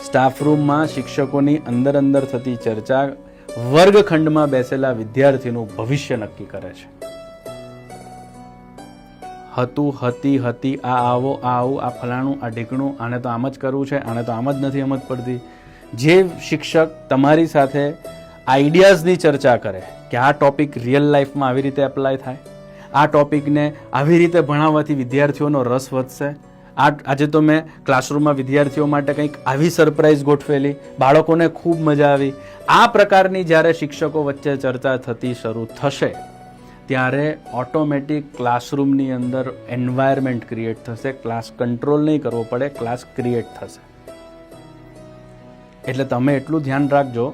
સ્ટાફરૂમમાં શિક્ષકોની અંદર થતી ચર્ચા વર્ગખંડમાં બેસેલા વિદ્યાર્થીનું ભવિષ્ય નક્કી કરે છે. હતું, હતી, આ આવો, આ આવું, આ ફલાણું, આ ઢીકણું, આને તો આમ જ કરવું છે, આને તો આમ જ નથી સમજ પડતી. જે શિક્ષક તમારી સાથે આઈડિયાઝની ચર્ચા કરે કે આ ટોપિક રિયલ લાઈફમાં આવી રીતે એપ્લાય થાય, આ ટોપિકને આવી રીતે ભણાવવાથી વિદ્યાર્થીઓનો રસ વધશે. આજે તો મેં ક્લાસરૂમમાં વિદ્યાર્થીઓ માટે કંઈક આવી સરપ્રાઈઝ ગોઠવેલી, બાળકોને ખૂબ મજા આવી. આ પ્રકારની જ્યારે શિક્ષકો વચ્ચે ચર્ચા થતી શરૂ થશે ત્યારે ઓટોમેટિક ક્લાસરૂમની અંદર એન્વાયરમેન્ટ ક્રિએટ થશે. ક્લાસ કંટ્રોલ નહીં કરવો પડે, ક્લાસ ક્રિએટ થશે. એટલે તમે એટલું ધ્યાન રાખજો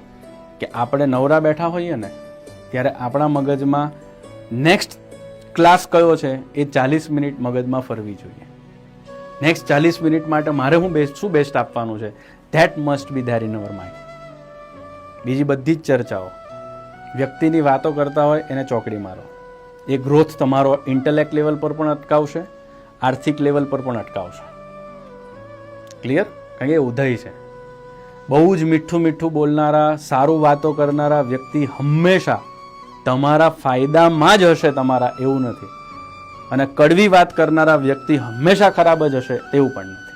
કે આપણે નવરા બેઠા હોઈએ ને ત્યારે આપણા મગજમાં નેક્સ્ટ ક્લાસ કયો છે એ 40 મિનિટ મગજમાં ફરવી જોઈએ. નેક્સ્ટ 40 મિનિટ માટે મારે શું બેસ્ટ આપવાનું છે, that must be there in our mind. બીજી બધી જ ચર્ચાઓ, વ્યક્તિની વાતો કરતા હોય એને ચોકડી મારો. એ ગ્રોથ તમારો ઇન્ટેલેક્ટ લેવલ પર પણ અટકાવશે, આર્થિક લેવલ પર પણ અટકાવશે. ક્લિયર? કારણ કે એ ઉદય છે. બહુ જ મીઠું બોલનારા, સારું વાતો કરનારા વ્યક્તિ હંમેશા તમારા ફાયદામાં જ હશે, તમારા એવું નથી. અને કડવી વાત કરનારા વ્યક્તિ હંમેશા ખરાબ જ હશે એવું પણ નથી.